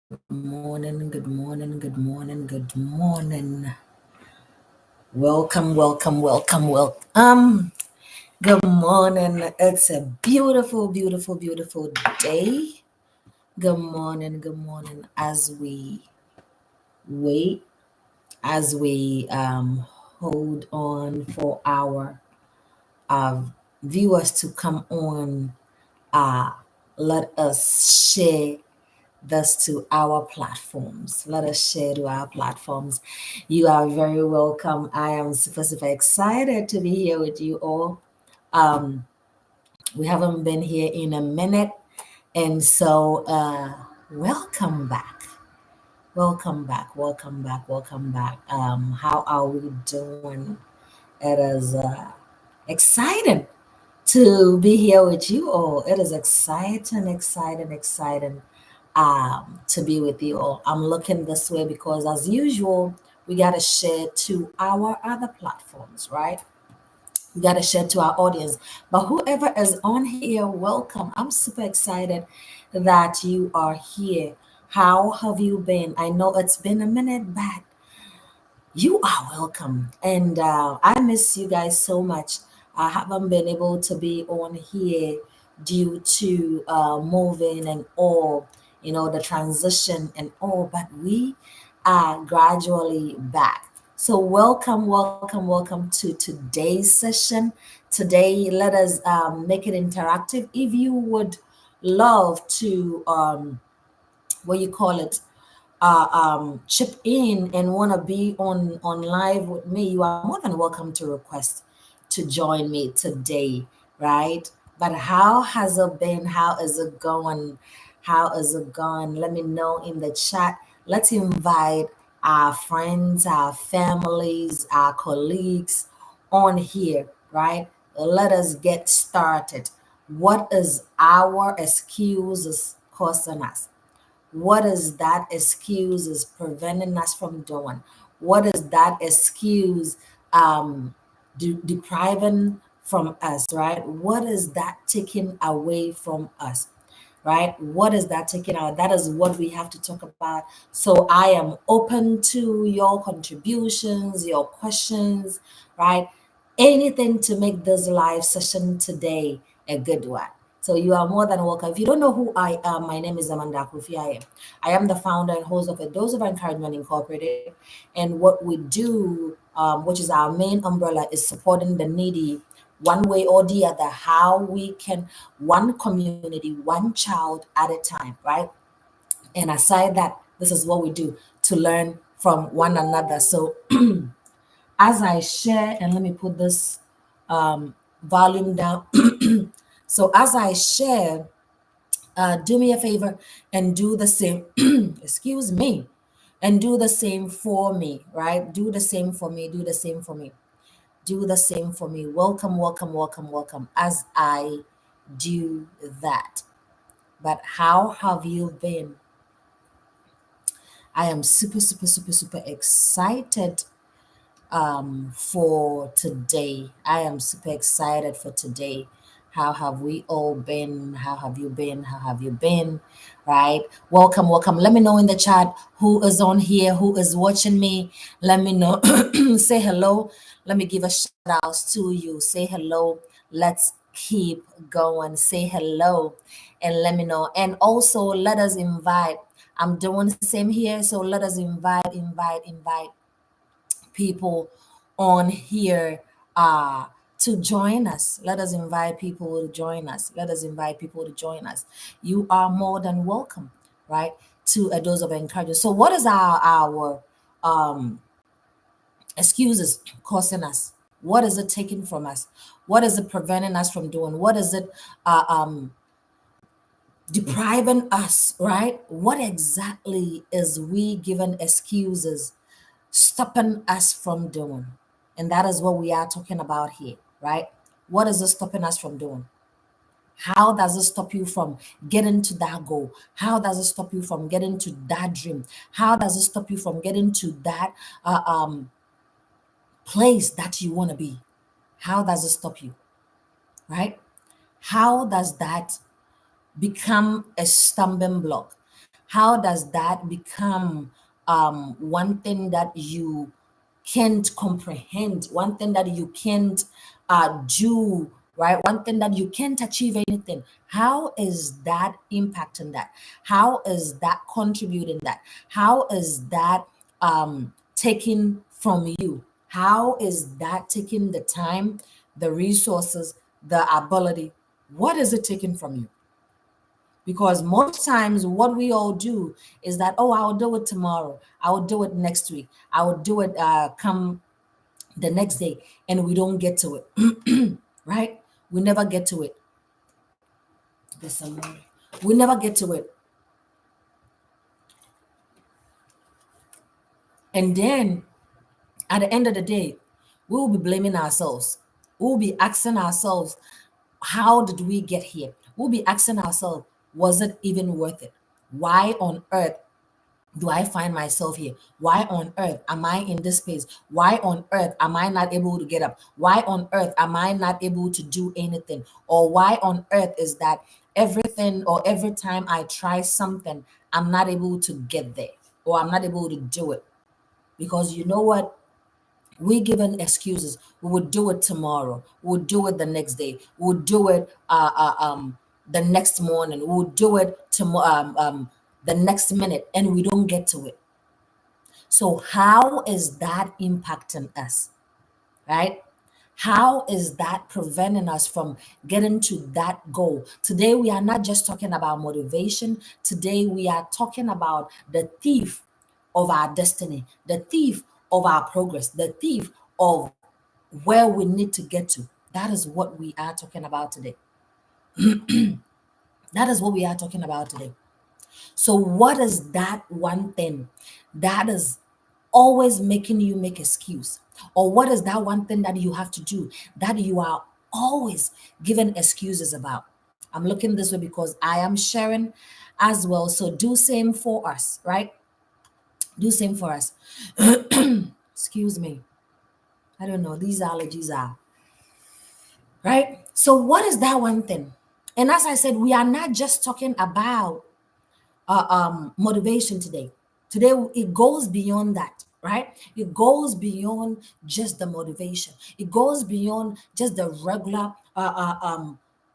Good morning, good morning, good morning, good morning. Welcome. Good morning. It's a beautiful, beautiful, beautiful day. Good morning. As we wait, as we hold on for our uh, viewers to come on, uh, let us share this to our platforms. Let us share to our platforms. You are very welcome. I am super excited to be here with you all. Um, we haven't been here in a minute, and so welcome back. Welcome back. How are we doing? It is exciting to be here with you all. It is exciting to be with you all. I'm looking this way because, as usual, we got to share to our other platforms, right? We got to share to our audience. But whoever is on here, welcome. I'm super excited that you are here. How have you been? I know it's been a minute, but you are welcome. And I miss you guys so much. I haven't been able to be on here due to moving and all, the transition and all, but we are gradually back. So, welcome to today's session. Today, let us make it interactive. If you would love to, what you call it, chip in and want to be on live with me, you are more than welcome to request to join me today, right? But how has it been? How is it going? How is it going? Let me know in the chat. Let's invite our friends, our families, our colleagues on here, right? Let us get started. What is our excuses costing us? What is that excuse is preventing us from doing? What is that excuse depriving from us, right? What is that taking away from us, right? What is that taking out? That is what we have to talk about. So I am open to your contributions, your questions, right? Anything to make this live session today a good one. So you are more than welcome. If you don't know who I am, my name is Amanda Kofi. I am the founder and host of A Dose of Encouragement Incorporated. And what we do, which is our main umbrella, is supporting the needy one way or the other, how we can, one community, one child at a time, right? And aside that, this is what we do to learn from one another. So as I share, and let me put this volume down. So as I share, do me a favor and do the same. Excuse me, and do the same for me, right? Do the same for me. Do the same for me. Do the same for me. Welcome. As I do that. But how have you been? I am super excited for today. I am super excited for today. How have we all been? How have you been? How have you been? Right? Welcome. Let me know in the chat who is on here, who is watching me. Let me know. Say hello. Let me give a shout out to you. Say hello. Let's keep going. Say hello and let me know. And also let us invite. I'm doing the same here. So let us invite people on here to join us. Let us invite people to join us. Let us invite people to join us. You are more than welcome, right? To a dose of encouragement. So, what is our um, excuses costing us? What is it taking from us? What is it preventing us from doing? What is it depriving us, right? What exactly is we given excuses stopping us from doing? And that is what we are talking about here, right? What is it stopping us from doing? How does it stop you from getting to that goal? How does it stop you from getting to that dream? How does it stop you from getting to that place that you want to be? How does it stop you, right? How does that become a stumbling block? how does that become one thing that you can't comprehend, one thing that you can't do, right? One thing that you can't achieve anything. How is that impacting that? How is that contributing that? How is that taking from you? How is that taking the time, the resources, the ability? What is it taking from you? Because most times what we all do is that, oh, I'll do it tomorrow, I will do it next week, I will do it come the next day, and we don't get to it. Right? We never get to it. There's some more. We never get to it. And then at the end of the day, we will be blaming ourselves. We will be asking ourselves, how did we get here? We'll be asking ourselves, was it even worth it? Why on earth do I find myself here? Why on earth am I in this space? Why on earth am I not able to get up? Why on earth am I not able to do anything? Or why on earth is that everything, or every time I try something, I'm not able to get there, or I'm not able to do it? Because you know what? We given excuses. We would do it tomorrow. We would do it the next day. We would do it the next morning. We would do it tomorrow, the next minute, and we don't get to it. So how is that impacting us, right? How is that preventing us from getting to that goal? Today, we are not just talking about motivation. Today, we are talking about the thief of our destiny, the thief of our progress, the thief of where we need to get to. That is what we are talking about today. That is what we are talking about today. So, what is that one thing that is always making you make excuse? Or what is that one thing that you have to do that you are always giving excuses about? I'm looking this way because I am sharing as well. So do same for us, right? Do same for us. Excuse me. I don't know. These allergies are right. So what is that one thing? And as I said, we are not just talking about motivation today. Today, it goes beyond that, right? It goes beyond just the motivation. It goes beyond just the regular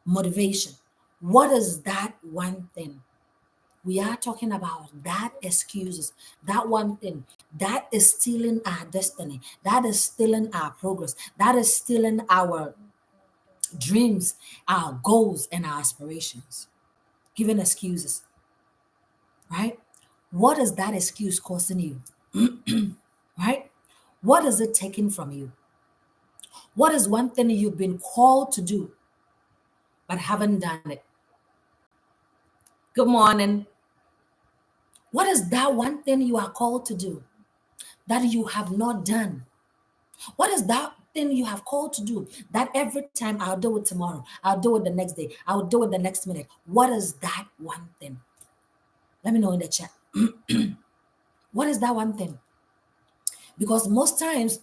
motivation. What is that one thing? We are talking about that excuses, that one thing that is stealing our destiny, that is stealing our progress, that is stealing our dreams, our goals, and our aspirations. Giving excuses, right? What is that excuse costing you? Right? What is it taking from you? What is one thing you've been called to do but haven't done it? Good morning. What is that one thing you are called to do that you have not done? What is that thing you have called to do that every time I'll do it tomorrow, I'll do it the next day, I'll do it the next minute? What is that one thing? Let me know in the chat. What is that one thing? Because most times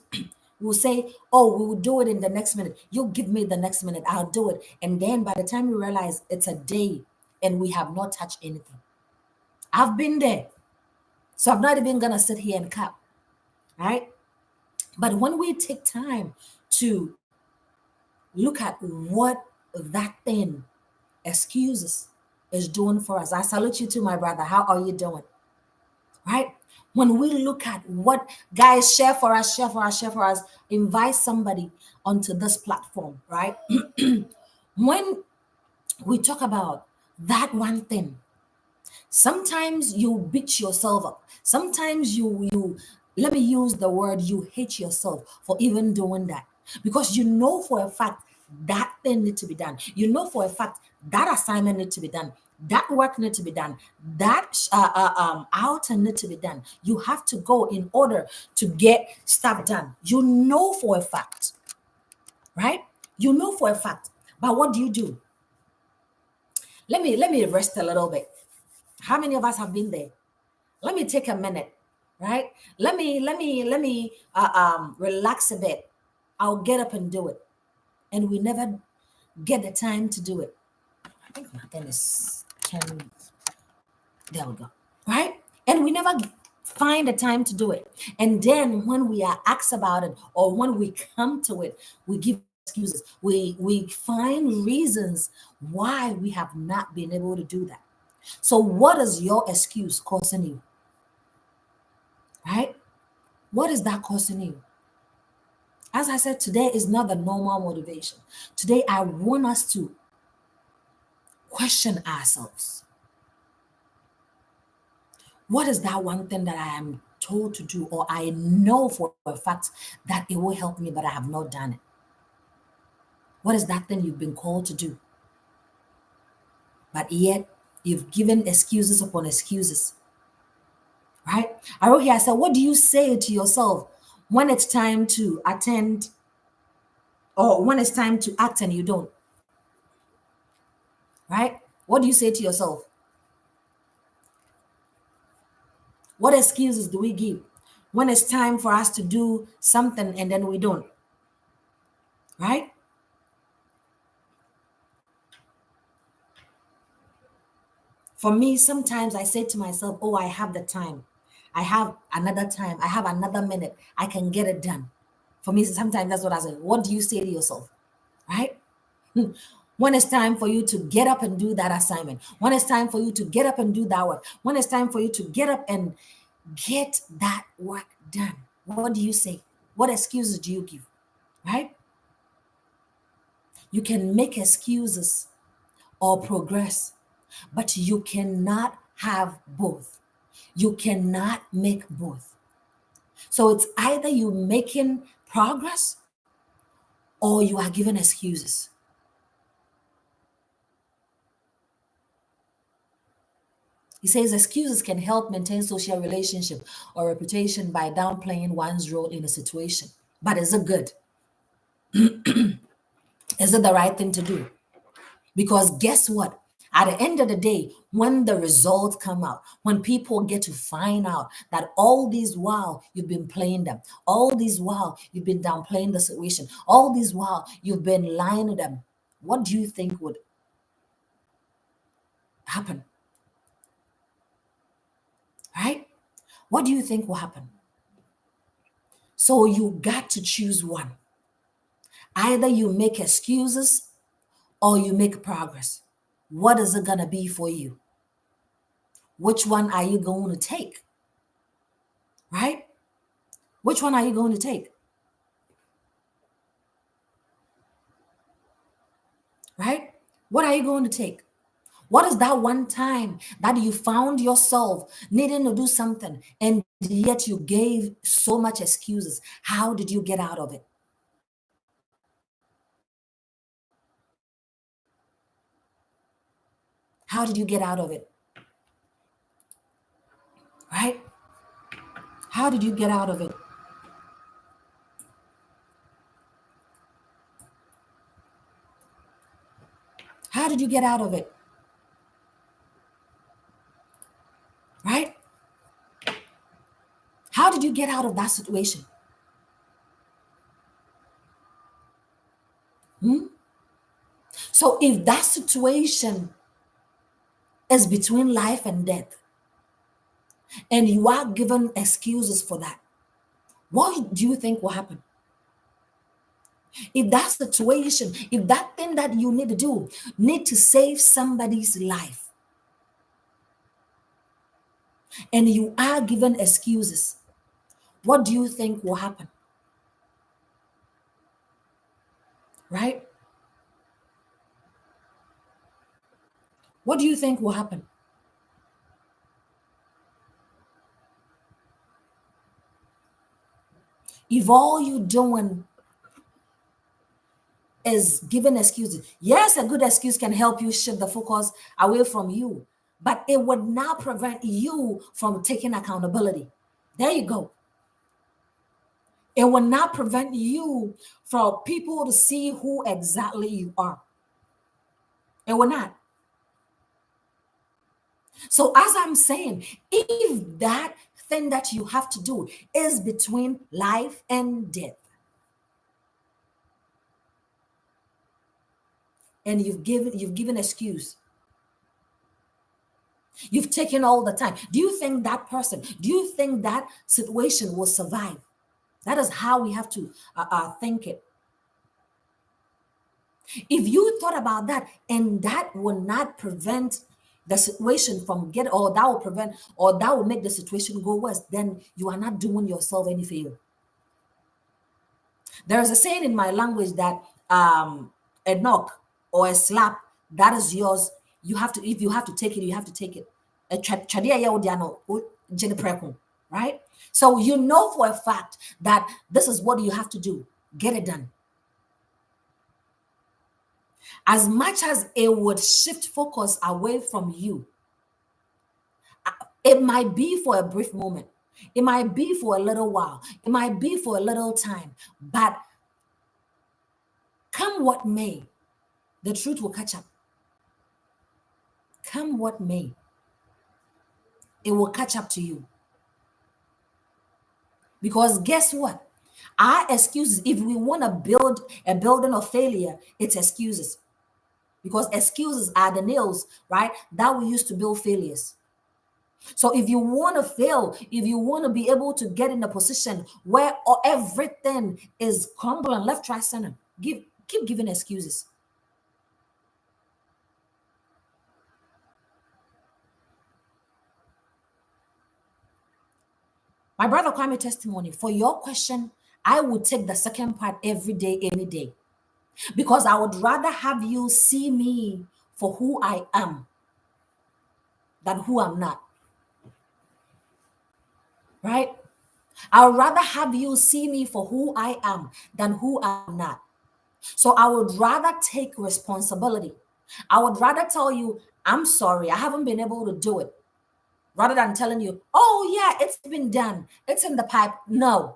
we'll say, oh, we will do it in the next minute. You give me the next minute, I'll do it. And then by the time we realize it's a day and we have not touched anything. I've been there. So I'm not even going to sit here and cap, right? But when we take time to look at what that thing, excuses, is doing for us, I salute you too, my brother. How are you doing? Right? When we look at what, guys, share for us, share for us, share for us, invite somebody onto this platform, right? When we talk about that one thing, sometimes you beat yourself up. Sometimes you let me use the word, you hate yourself for even doing that. Because you know for a fact that thing need to be done. You know for a fact that assignment need to be done. That work need to be done. That outing need to be done. You have to go in order to get stuff done. You know for a fact, right? You know for a fact. But what do? Let me rest a little bit. How many of us have been there? Let me take a minute, right? Let me relax a bit. I'll get up and do it. And we never get the time to do it. I think my thing is 10. There we go. right? And we never find the time to do it. And then when we are asked about it or when we come to it, we give excuses. We find reasons why we have not been able to do that. So what is your excuse causing you? Right? What is that causing you? As I said, today is not the normal motivation. Today, I want us to question ourselves. What is that one thing that I am told to do, or I know for a fact that it will help me, but I have not done it? What is that thing you've been called to do? But yet, you've given excuses upon excuses, right? I wrote here, I said, what do you say to yourself when it's time to attend or when it's time to act and you don't, right? What do you say to yourself? What excuses do we give when it's time for us to do something and then we don't, right? For me, sometimes I say to myself, oh, I have the time. I have another time. I have another minute. I can get it done. For me, sometimes that's what I say. What do you say to yourself, right? When it's time for you to get up and do that assignment, when it's time for you to get up and do that work, when it's time for you to get up and get that work done, what do you say? What excuses do you give, right? You can make excuses or progress, but you cannot have both. You cannot make both. So it's either you making progress or you are given excuses. He says excuses can help maintain social relationship or reputation by downplaying one's role in a situation. But is it good? Is it the right thing to do? Because guess what? At the end of the day, when the results come out, when people get to find out that all these while you've been playing them, all these while you've been downplaying the situation, all these while you've been lying to them, what do you think would happen? Right? What do you think will happen? So you got to choose one. Either you make excuses or you make progress. What is it going to be for you? Which one are you going to take? Right? Which one are you going to take? Right? What are you going to take? What is that one time that you found yourself needing to do something and yet you gave so much excuses? How did you get out of it? How did you get out of it? Right? How did you get out of it? How did you get out of it? Right? How did you get out of that situation? Hmm? So if that situation is between life and death and you are given excuses for that, what do you think will happen? If that situation, if that thing that you need to do need to save somebody's life and you are given excuses, what do you think will happen? Right? What do you think will happen? If all you doing is giving excuses, yes, a good excuse can help you shift the focus away from you, but it would not prevent you from taking accountability. There you go. It will not prevent you from people to see who exactly you are. It will not. So, as I'm saying, if that thing that you have to do is between life and death, and you've given excuse, You've taken all the time. Do you think that person, do you think that situation will survive? That is how we have to think it. If you thought about that and that will not prevent the situation from get, or that will prevent, or that will make the situation go worse, then you are not doing yourself any favor. There is a saying in my language that a knock or a slap, that is yours. You have to, if you have to take it, you have to take it. Right? So you know for a fact that this is what you have to do. Get it done. As much as it would shift focus away from you, it might be for a brief moment. It might be for a little while. It might be for a little time. But come what may, the truth will catch up. Come what may, it will catch up to you. Because guess what? Our excuses, if we want to build a building of failure, it's excuses. Because excuses are the nails, right, that we use to build failures. So if you want to fail, if you want to be able to get in a position where everything is crumbling left, right, center, keep giving excuses. My brother Kwame testimony, for your question, I would take the second part every day, any day. Because I would rather have you see me for who I am than who I'm not. Right? I would rather have you see me for who I am than who I'm not. So I would rather take responsibility. I would rather tell you, I'm sorry, I haven't been able to do it, rather than telling you, oh, yeah, it's been done, it's in the pipe. No.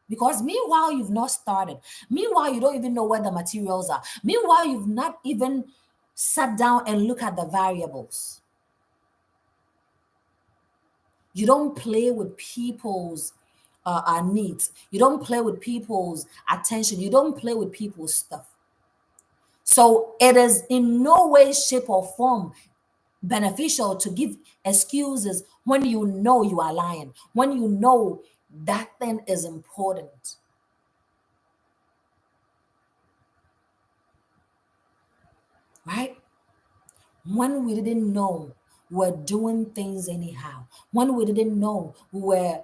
Because meanwhile, you've not started. Meanwhile, you don't even know where the materials are. Meanwhile, you've not even sat down and look at the variables. You don't play with people's needs. You don't play with people's attention. You don't play with people's stuff. So it is in no way, shape, or form beneficial to give excuses when you know you are lying, when you know that thing is important. Right? When we didn't know we're doing things anyhow, when we didn't know we were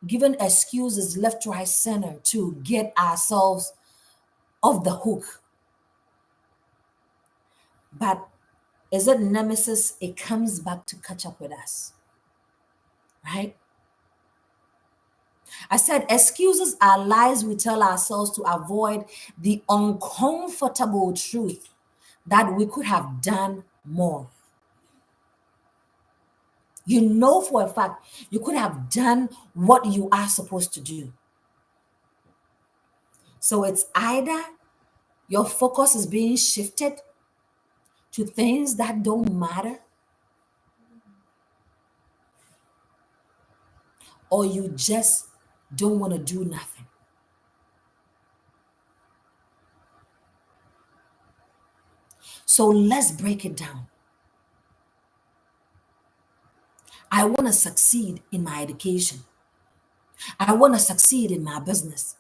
given excuses left, right, center to get ourselves off the hook. But is it nemesis? It comes back to catch up with us. Right? I said excuses are lies we tell ourselves to avoid the uncomfortable truth that we could have done more. You know for a fact you could have done what you are supposed to do. So it's either your focus is being shifted to things that don't matter, or you just don't want to do nothing. So let's break it down. I want to succeed in my education. I want to succeed in my business.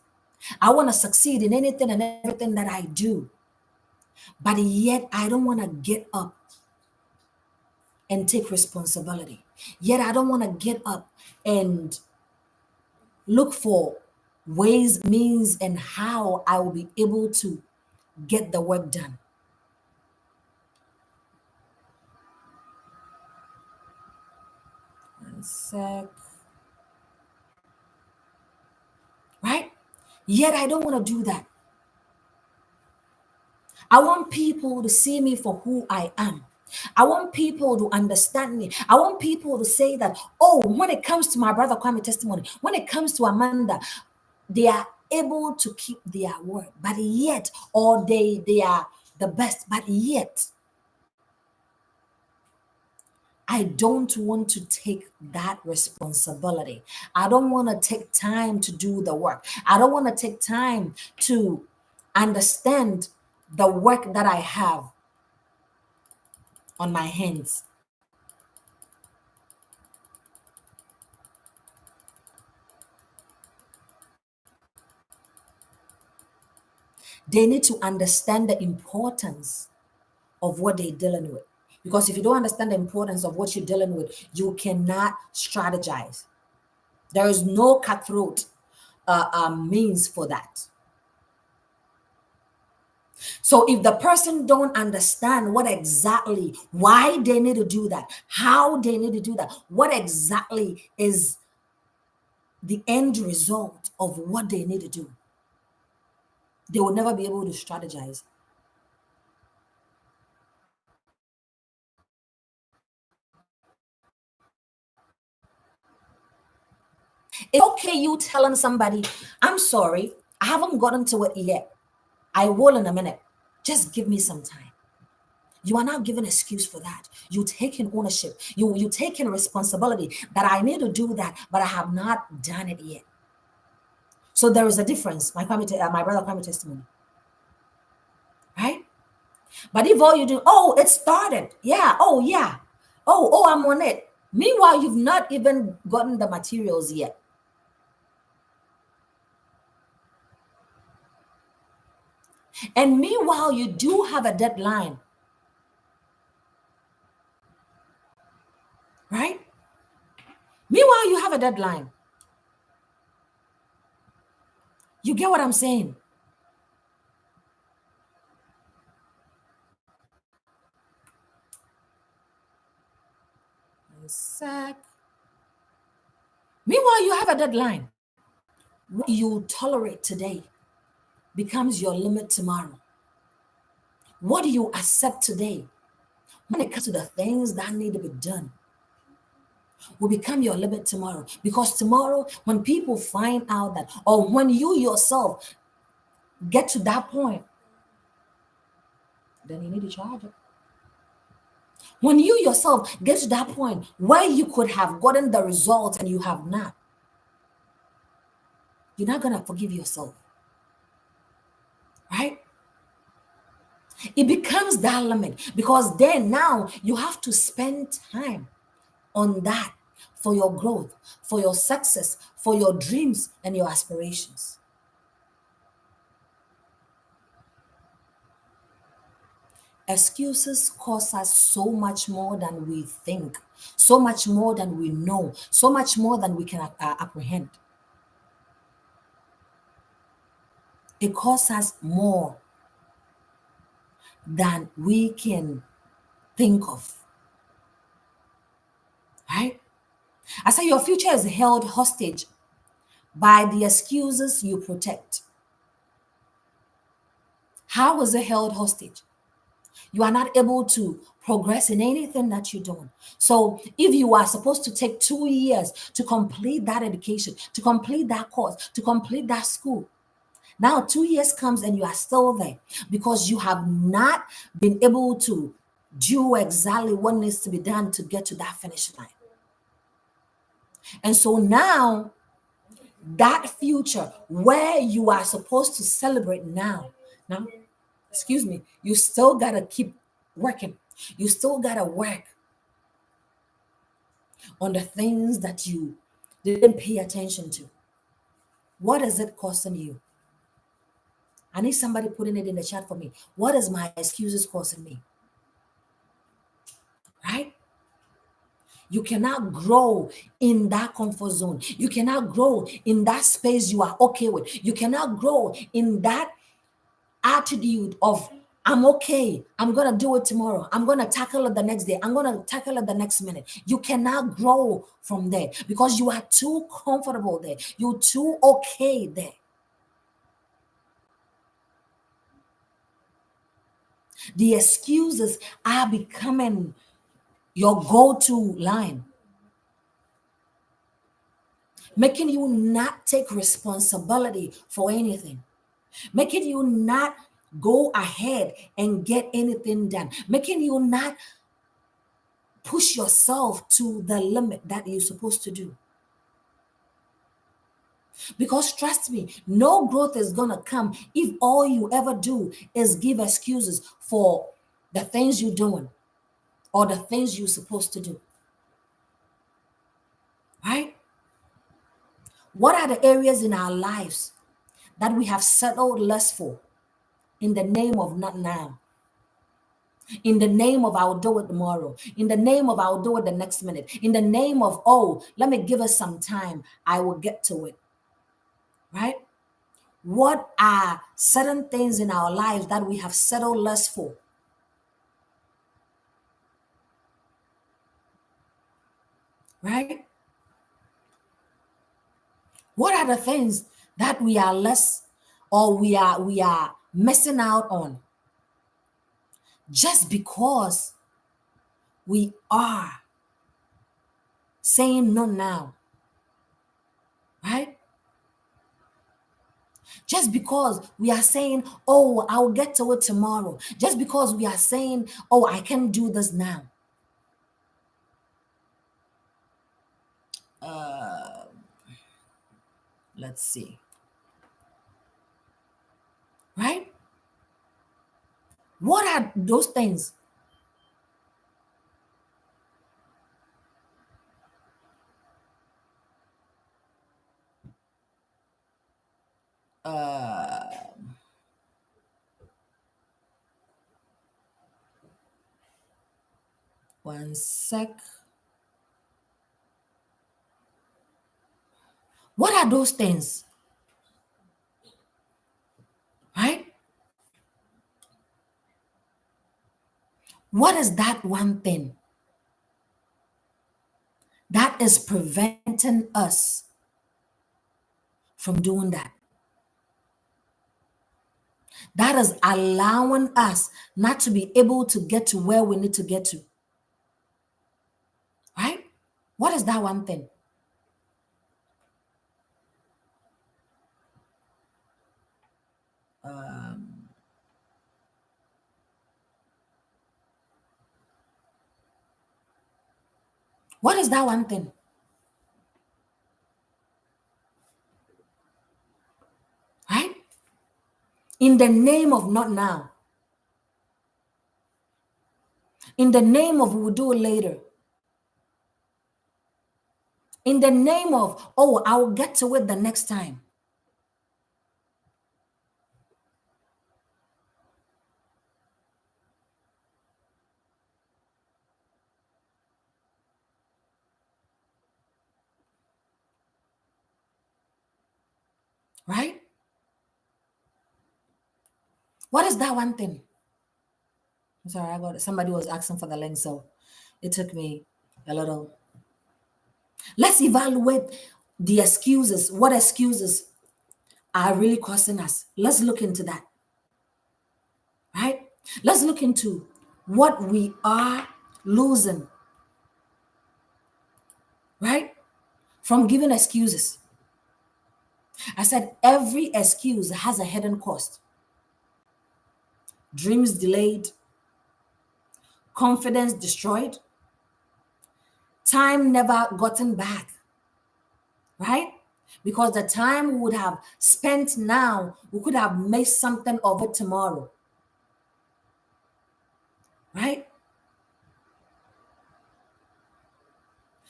I want to succeed in anything and everything that I do. But yet, I don't want to get up and take responsibility. Yet, I don't want to get up and look for ways, means, and how I will be able to get the work done. One sec. Right? Yet, I don't want to do that. I want people to see me for who I am. I want people to understand me. I want people to say that, oh, when it comes to my brother Kwame testimony, when it comes to Amanda, they are able to keep their word, but yet, or they are the best, but yet, I don't want to take that responsibility. I don't want to take time to do the work. I don't want to take time to understand the work that I have on my hands. They need to understand the importance of what they're dealing with. Because if you don't understand the importance of what you're dealing with, you cannot strategize. There is no cutthroat means for that. So if the person don't understand what exactly why they need to do that, how they need to do that, what exactly is the end result of what they need to do, they will never be able to strategize. It's okay you telling somebody, I'm sorry, I haven't gotten to it yet. I will in a minute. Just give me some time. You are not giving excuse for that. You taking ownership. You taking responsibility that I need to do that, but I have not done it yet. So there is a difference. My brother called me testimony, right? But if all you do, oh, it started. Yeah. Oh, yeah. Oh, I'm on it. Meanwhile, you've not even gotten the materials yet. And meanwhile, you do have a deadline, right? Meanwhile, you have a deadline. You get what I'm saying? One sec. Meanwhile, you have a deadline. What you tolerate today becomes your limit tomorrow. What do you accept today when it comes to the things that need to be done will become your limit tomorrow? Because tomorrow, when people find out that, or when you yourself get to that point, then you need to charge it. When you yourself get to that point where you could have gotten the results and you have not, you're not going to forgive yourself, right? It becomes that limit because then now you have to spend time on that for your growth, for your success, for your dreams and your aspirations. Excuses cost us so much more than we think, so much more than we know, so much more than we can apprehend. It costs us more than we can think of, right? I say your future is held hostage by the excuses you protect. How is it held hostage? You are not able to progress in anything that you're doing. So if you are supposed to take 2 years to complete that education, to complete that course, to complete that school, now 2 years comes and you are still there because you have not been able to do exactly what needs to be done to get to that finish line. And so now that future where you are supposed to celebrate now, excuse me, you still gotta keep working. You still gotta work on the things that you didn't pay attention to. What is it costing you? I need somebody putting it in the chat for me. What is my excuses costing me? Right? You cannot grow in that comfort zone. You cannot grow in that space you are okay with. You cannot grow in that attitude of I'm okay. I'm going to do it tomorrow. I'm going to tackle it the next day. I'm going to tackle it the next minute. You cannot grow from there because you are too comfortable there. You're too okay there. The excuses are becoming your go-to line, making you not take responsibility for anything, making you not go ahead and get anything done, making you not push yourself to the limit that you're supposed to do. Because trust me, no growth is going to come if all you ever do is give excuses for the things you're doing or the things you're supposed to do. Right? What are the areas in our lives that we have settled less for? in the name of not now. In the name of I'll do it tomorrow. In the name of I'll do it the next minute. In the name of, oh, let me give us some time. I will get to it. Right? What are certain things in our lives that we have settled less for? Right? What are the things that we are less or we are missing out on just because we are saying no now? Right? Just because we are saying, oh, I'll get to it tomorrow. Just because we are saying, oh, I can do this now. Uh, let's see. Right? What are those things? Uh, One sec. What are those things? Right? What is that one thing that is preventing us from doing that? That is allowing us not to be able to get to where we need to get to. Right? What is that one thing? Um, what is that one thing? Right? In the name of not now. In the name of we'll do it later. In the name of, oh, I'll get to it the next time. Right? What is that one thing? I'm sorry, I got it. Somebody was asking for the link, so it took me a little. Let's evaluate the excuses. What excuses are really costing us? Let's look into that. Right? Let's look into what we are losing. Right? From giving excuses. I said every excuse has a hidden cost. Dreams delayed, confidence destroyed, time never gotten back, right? Because the time we would have spent now, we could have made something of it tomorrow, right?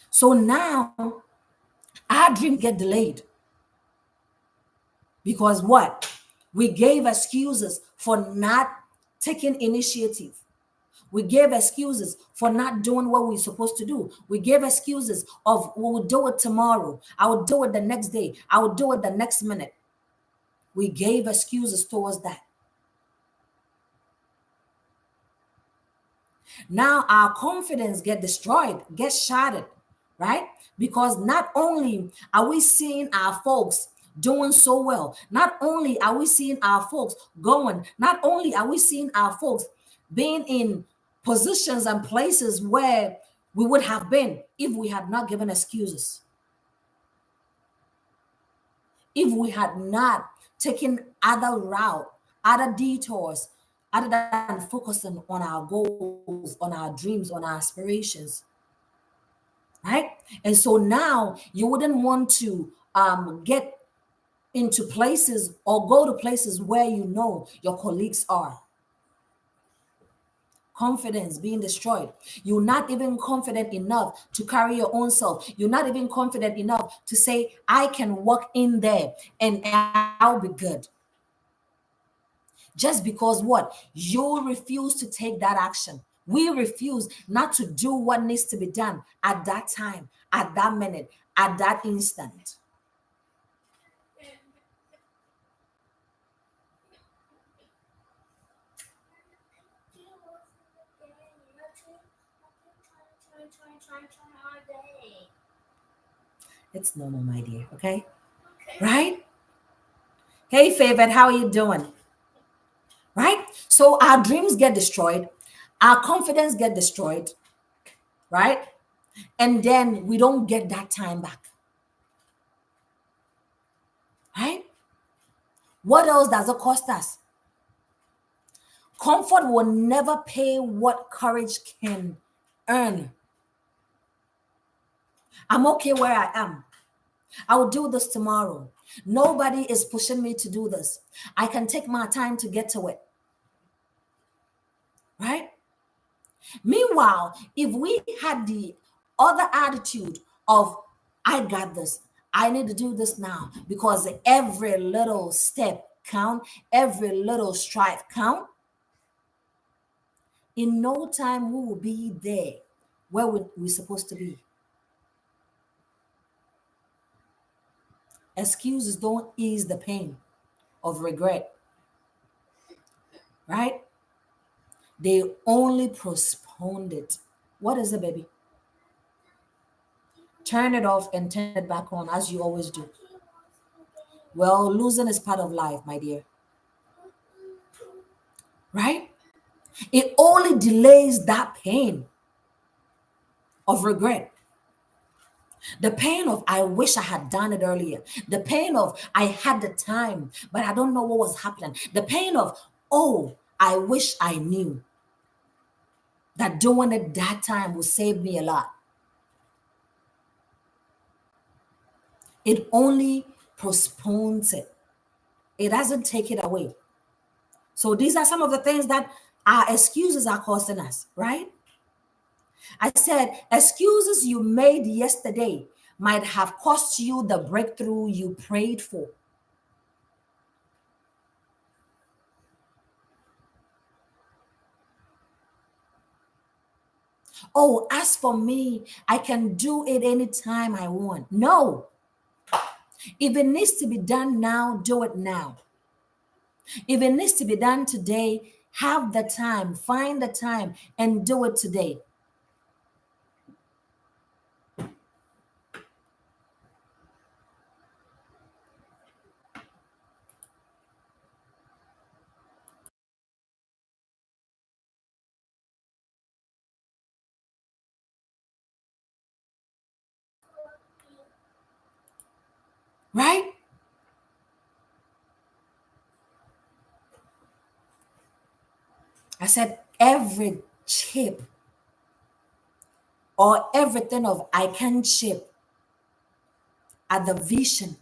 So now our dream get delayed because what? We gave excuses for not taking initiative. We gave excuses for not doing what we're supposed to do. We gave excuses of we will do it tomorrow. I will do it the next day. I will do it the next minute. We gave excuses towards that. Now our confidence get destroyed, get shattered, right? Because not only are we seeing our folks doing so well, not only are we seeing our folks going, not only are we seeing our folks being in positions and places where we would have been if we had not given excuses, if we had not taken other route, other detours, other than focusing on our goals, on our dreams, on our aspirations, right? And so now you wouldn't want to get into places or go to places where you know your colleagues are. Confidence being destroyed. You're not even confident enough to carry your own self. You're not even confident enough to say, I can walk in there and I'll be good. Just because what? You refuse to take that action. We refuse not to do what needs to be done at that time, at that minute, at that instant. It's normal, my dear. Okay? Right? Hey, favorite, how are you doing? Right? So our dreams get destroyed, our confidence get destroyed, right? And then we don't get that time back, right? What else does it cost us? Comfort will never pay what courage can earn. I'm okay where I am. I will do this tomorrow. Nobody is pushing me to do this. I can take my time to get to it, right? Meanwhile, if we had the other attitude of, I got this, I need to do this now because every little step count, every little strive count, in no time we will be there where we're supposed to be. Excuses don't ease the pain of regret, right? They only postponed it. What is it, baby? Turn it off and turn it back on as you always do. Well, losing is part of life, my dear, right? It only delays that pain of regret. The pain of, I wish I had done it earlier. The pain of, I had the time, but I don't know what was happening. The pain of, oh, I wish I knew that doing it that time would save me a lot. It only postpones it, it doesn't take it away. So these are some of the things that our excuses are costing us, right? I said, excuses you made yesterday might have cost you the breakthrough you prayed for. Oh, as for me, I can do it anytime I want. No, if it needs to be done now, do it now. If it needs to be done today, have the time, find the time, and do it today. Right? I said, every chip or everything of I can chip at the vision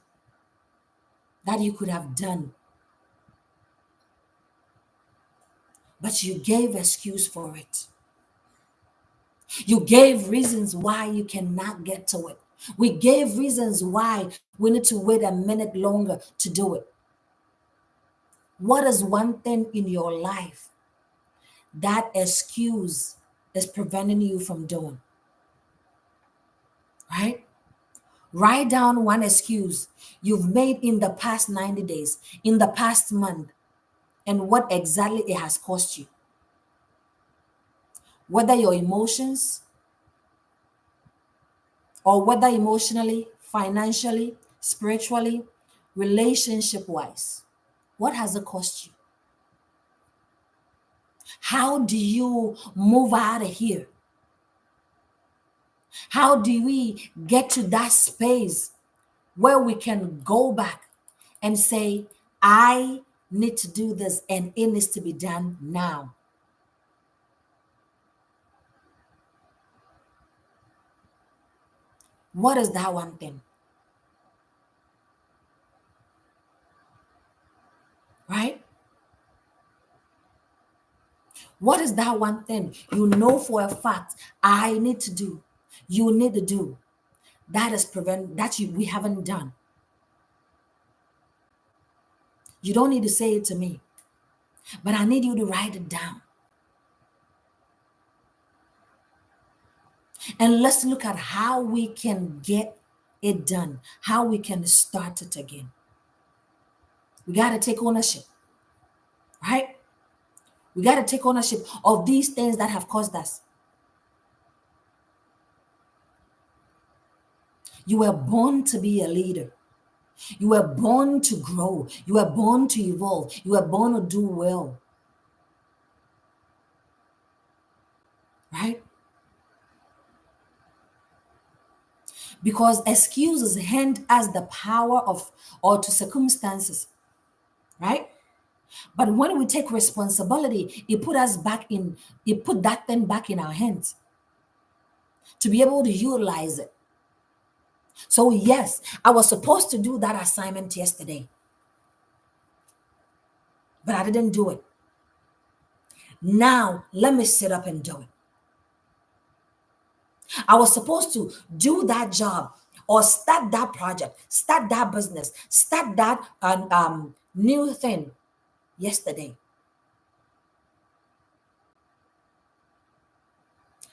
that you could have done, but you gave excuse for it. You gave reasons why you cannot get to it. We gave reasons why we need to wait a minute longer to do it. What is one thing in your life that excuse is preventing you from doing? Right? Write down one excuse you've made in the past 90 days, in the past month, and what exactly it has cost you. Whether your emotions, or whether emotionally, financially, spiritually, relationship wise. What has it cost you? How do you move out of here? How do we get to that space where we can go back and say, I need to do this and it needs to be done now? What is that one thing? Right? What is that one thing you know for a fact I need to do? You need to do that is prevent that we haven't done. You don't need to say it to me. But I need you to write it down. And let's look at how we can get it done, how we can start it again. We got to take ownership, right? We got to take ownership of these things that have caused us. You were born to be a leader. You were born to grow. You were born to evolve. You were born to do well, right? Because excuses hand us the power of or to circumstances, right? But when we take responsibility, it put that thing back in our hands to be able to utilize it. So yes, I was supposed to do that assignment yesterday, but I didn't do it. Now let me sit up and do it. I was supposed to do that job or start that project, start that business, start that new thing yesterday.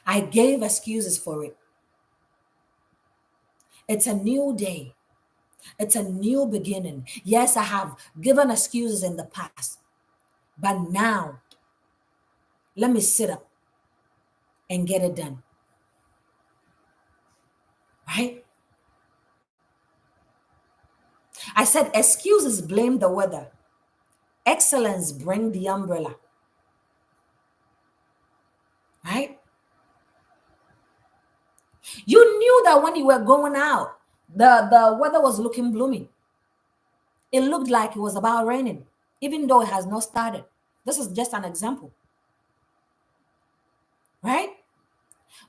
I gave excuses for it. It's a new day. It's a new beginning. Yes, I have given excuses in the past, but now let me sit up and get it done. Right? I said excuses blame the weather. Excellence bring the umbrella. Right? You knew that when you were going out, the weather was looking gloomy. It looked like it was about raining, even though it has not started. This is just an example. Right?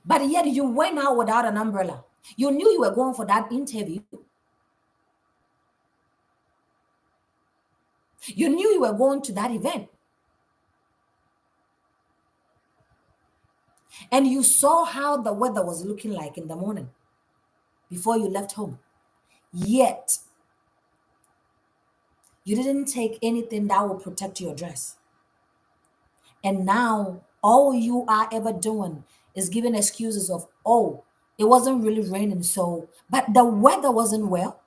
But yet you went out without an umbrella. You knew you were going for that interview. You knew you were going to that event. And you saw how the weather was looking like in the morning before you left home. Yet, you didn't take anything that will protect your dress. And now, all you are ever doing is giving excuses of, oh, it wasn't really raining, so, but the weather wasn't well,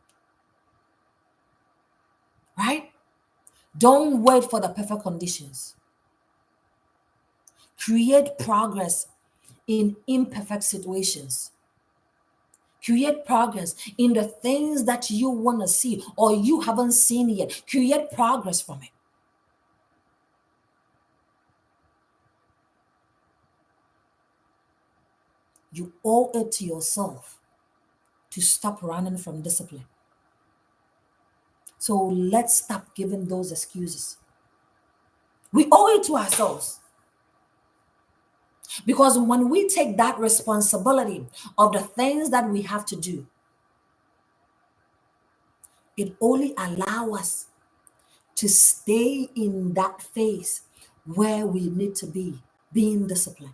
right? Don't wait for the perfect conditions. Create progress in imperfect situations. Create progress in the things that you want to see or you haven't seen yet. Create progress from it. You owe it to yourself to stop running from discipline. So let's stop giving those excuses. We owe it to ourselves. Because when we take that responsibility of the things that we have to do, it only allows us to stay in that phase where we need to be, being disciplined.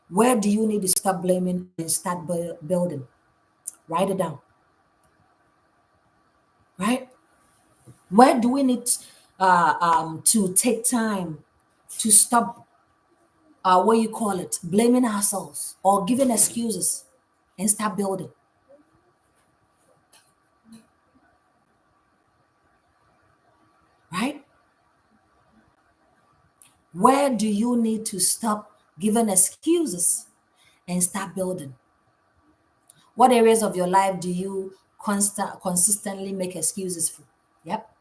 Where do you need to stop blaming and start building? Write it down, right? Where do we need to take time to stop, what you call it, blaming ourselves or giving excuses and start building, right? Where do you need to stop giving excuses and start building? What areas of your life do you consistently make excuses for? Yep,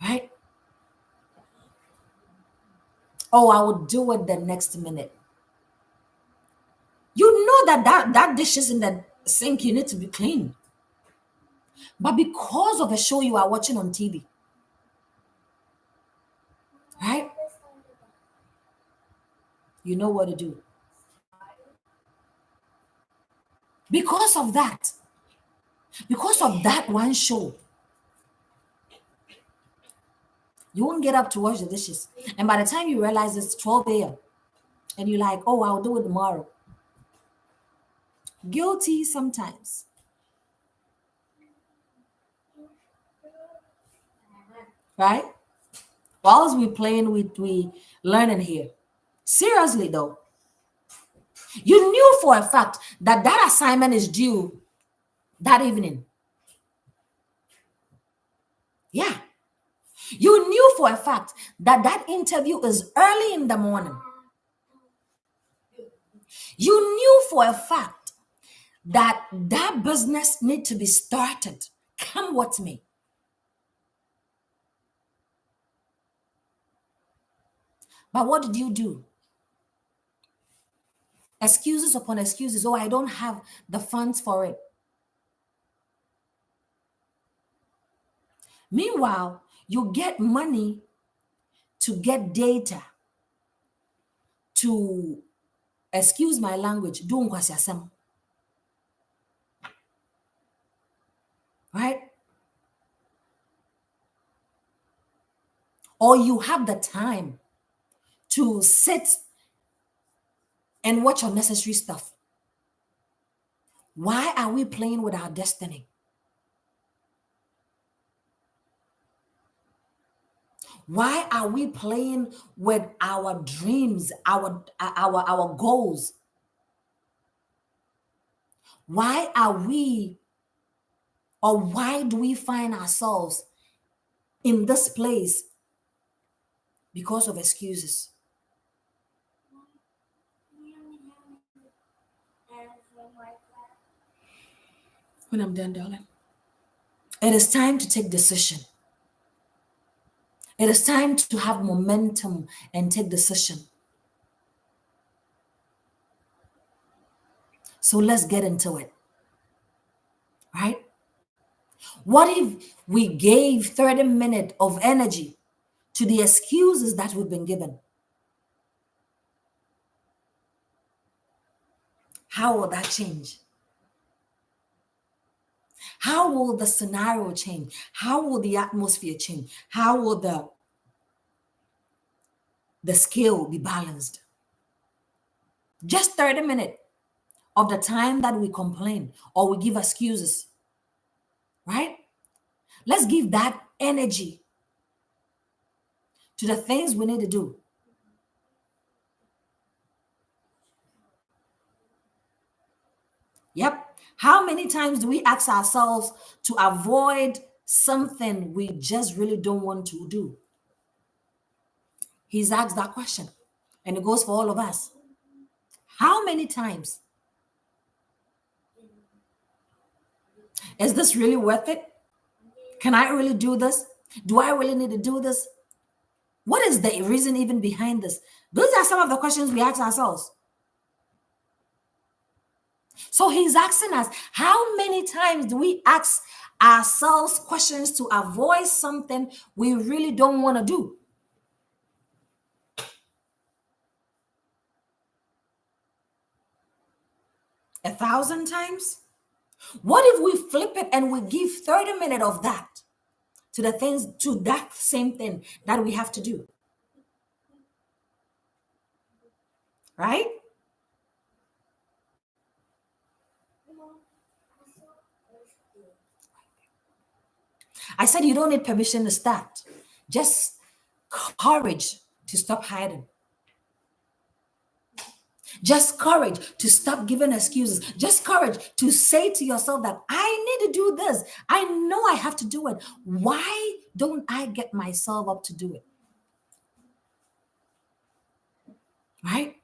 right? Oh, I will do it the next minute. You know that dish is in the sink, you need to be clean. But because of a show you are watching on TV, right? You know what to do. Because of that, because of that one show, you won't get up to wash the dishes. And by the time you realize it's 12 a.m. and you're like, oh, I'll do it tomorrow. Guilty sometimes. right? Whilst we playing, we learning here. Seriously though, you knew for a fact that that assignment is due that evening. Yeah. You knew for a fact that that interview is early in the morning. You knew for a fact that that business need to be started. Come with me. But what did you do? Excuses upon excuses. Oh, I don't have the funds for it. Meanwhile, you get money to get data to, excuse my language, do nkwasiasem, right? Or you have the time to sit and watch unnecessary stuff. Why are we playing with our destiny? Why are we playing with our dreams, our goals? Why are we, or why do we find ourselves in this place? Because of excuses. When I'm done, darling, it is time to take decision. It is time to have momentum and take decision. So let's get into it. Right? What if we gave 30 minutes of energy to the excuses that we've been given? How will that change? How will the scenario change? How will the atmosphere change? How will the scale be balanced? Just 30 minutes of the time that we complain or we give excuses, right? Let's give that energy to the things we need to do. Yep. How many times do we ask ourselves to avoid something we just really don't want to do? He's asked that question, and it goes for all of us. How many times? Is this really worth it? Can I really do this? Do I really need to do this? What is the reason even behind this? Those are some of the questions we ask ourselves. So he's asking us, how many times do we ask ourselves questions to avoid something we really don't want to do? 1,000 times? What if we flip it and we give 30 minutes of that to the things, to that same thing that we have to do? Right? I said you don't need permission to start. Just courage to stop hiding. Just courage to stop giving excuses. Just courage to say to yourself that I need to do this. I know I have to do it. Why don't I get myself up to do it? Right?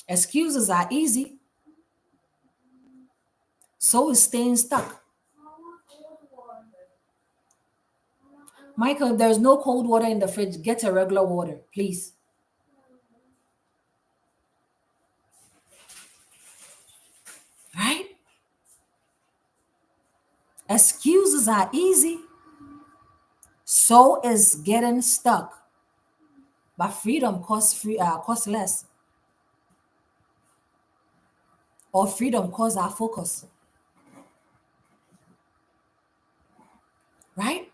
Excuses are easy. So is staying stuck. Michael, there's no cold water in the fridge. Get a regular water, please. Right? Excuses are easy. So is getting stuck. But freedom costs less. Or freedom costs our focus. Right?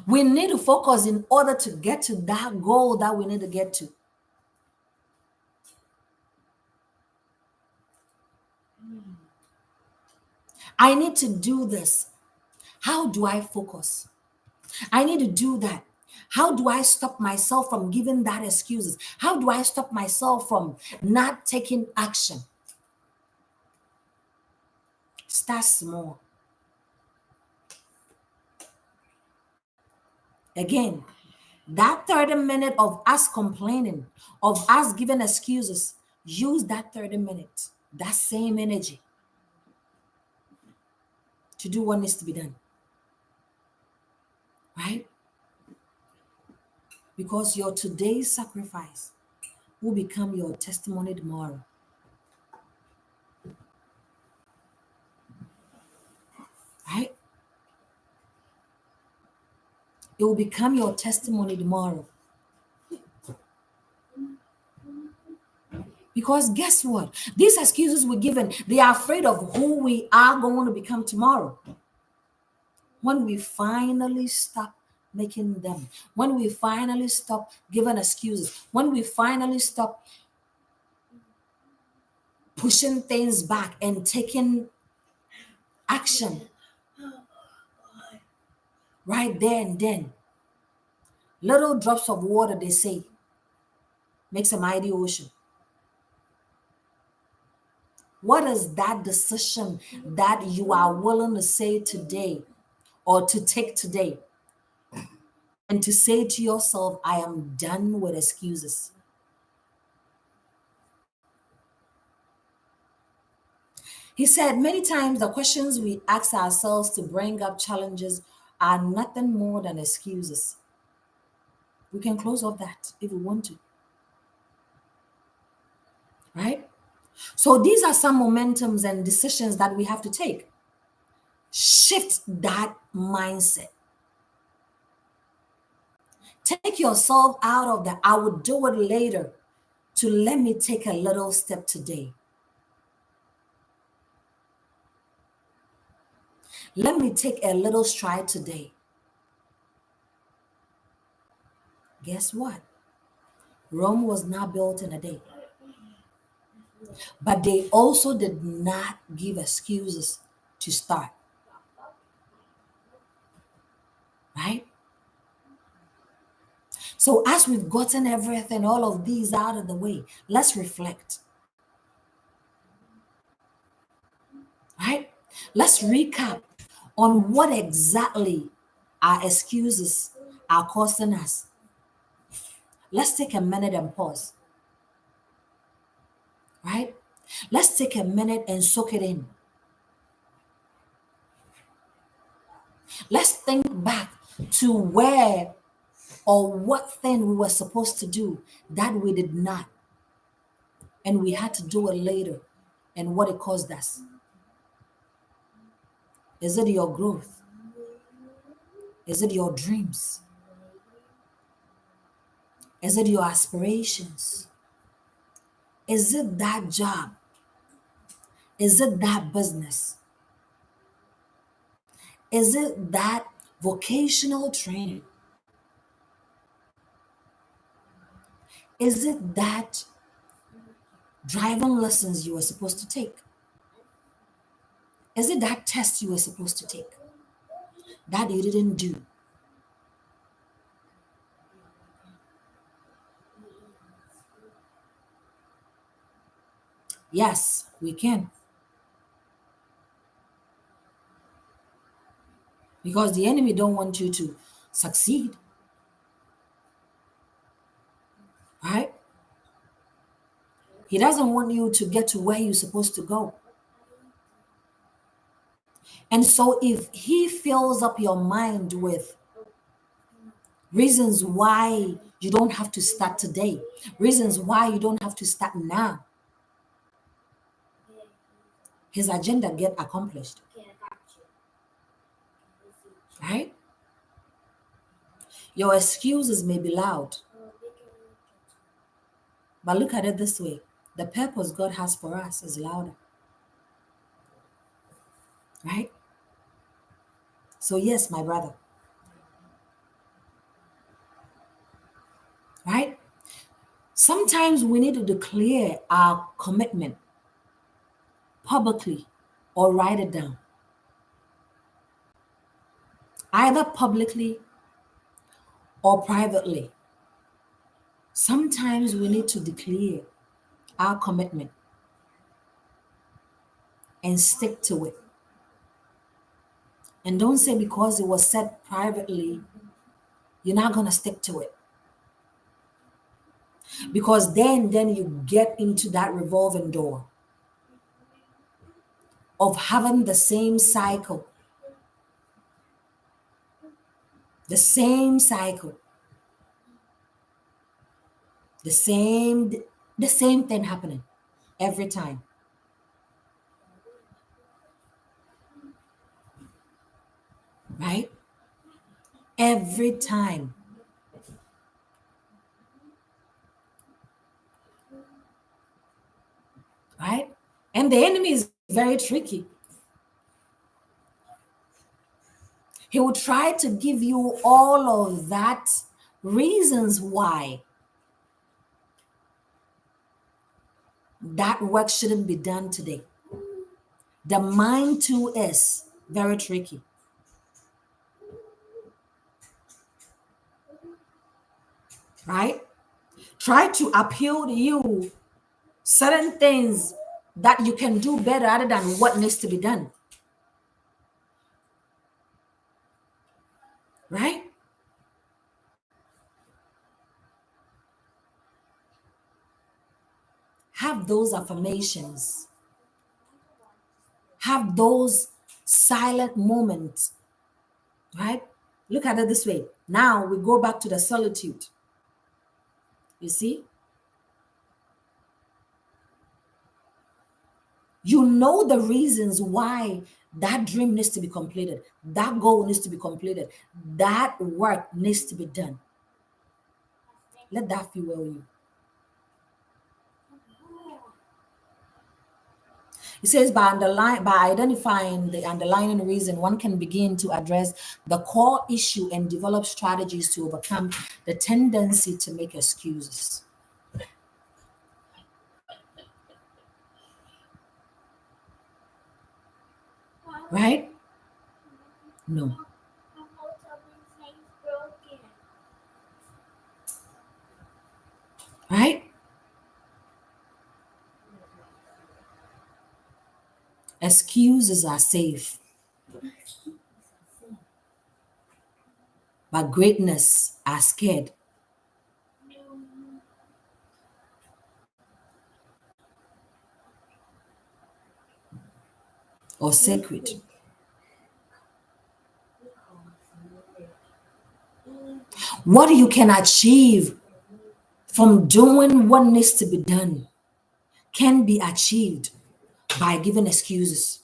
We need to focus in order to get to that goal that we need to get to. I need to do this. How do I focus? I need to do that. How do I stop myself from giving that excuses? How do I stop myself from not taking action? Start small. Again, that 30 minutes of us complaining, of us giving excuses, use that 30 minutes, that same energy to do what needs to be done. Right? Because your today's sacrifice will become your testimony tomorrow. Right? It will become your testimony tomorrow. Because guess what? These excuses we're given, they are afraid of who we are going to become tomorrow. When we finally stop making them, when we finally stop giving excuses, when we finally stop pushing things back and taking action right there and then, little drops of water, they say, makes a mighty ocean. What is that decision that you are willing to say today or to take today and to say to yourself, I am done with excuses? He said many times the questions we ask ourselves to bring up challenges are nothing more than excuses. We can close off that if we want to, right? So these are some momentums and decisions that we have to take. Shift that mindset. Take yourself out of the I will do it later to let me take a little step today. Let me take a little stride today. Guess what? Rome was not built in a day. But they also did not give excuses to start. Right? So, as we've gotten everything, all of these out of the way, let's reflect. Right? Let's recap on what exactly our excuses are costing us. Let's take a minute and pause. Right? Let's take a minute and soak it in. Let's think back to where or what thing we were supposed to do that we did not, and we had to do it later, and what it caused us. Is it your growth? Is it your dreams? Is it your aspirations? Is it that job? Is it that business? Is it that vocational training? Is it that driving lessons you were supposed to take? Is it that test you were supposed to take that you didn't do? Yes, we can. Because the enemy don't want you to succeed, right? He doesn't want you to get to where you're supposed to go. And so if he fills up your mind with reasons why you don't have to start today, reasons why you don't have to start now, his agenda get accomplished, right? Your excuses may be loud, but look at it this way: the purpose God has for us is louder, right? So yes, my brother, right? Sometimes we need to declare our commitment publicly or write it down. either publicly or privately. Sometimes we need to declare our commitment and stick to it. And don't say because it was said privately, you're not going to stick to it. Because then you get into that revolving door of having the same cycle, the same cycle, the same the same thing happening every time, right? Every time, right? And the enemy is very tricky. He will try to give you all of that reasons why that work shouldn't be done today. The mind too is very tricky, right? Try to appeal to you certain things that you can do better other than what needs to be done, right? Have those affirmations, have those silent moments, right? Look at it this way. Now we go back to the solitude. You see, you know the reasons why that dream needs to be completed, that goal needs to be completed, that work needs to be done. Let that fuel you. It says by identifying the underlying reason, one can begin to address the core issue and develop strategies to overcome the tendency to make excuses. Right? No. Right? Excuses are safe, but greatness are scared or sacred. What you can achieve from doing what needs to be done can be achieved by giving excuses.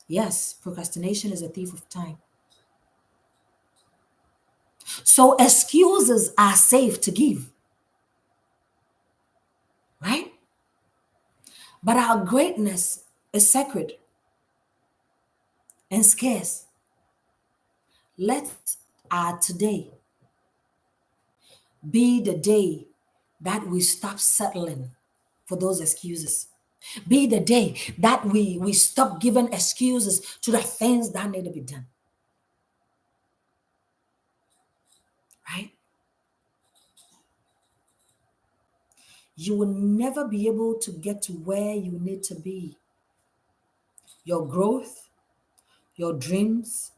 Yes, procrastination is a thief of time. So excuses are safe to give, right? But our greatness is sacred and scarce. Let our today be the day that we stop settling for those excuses. Be the day that we stop giving excuses to the things that need to be done, right? You will never be able to get to where you need to be. Your growth, your dreams,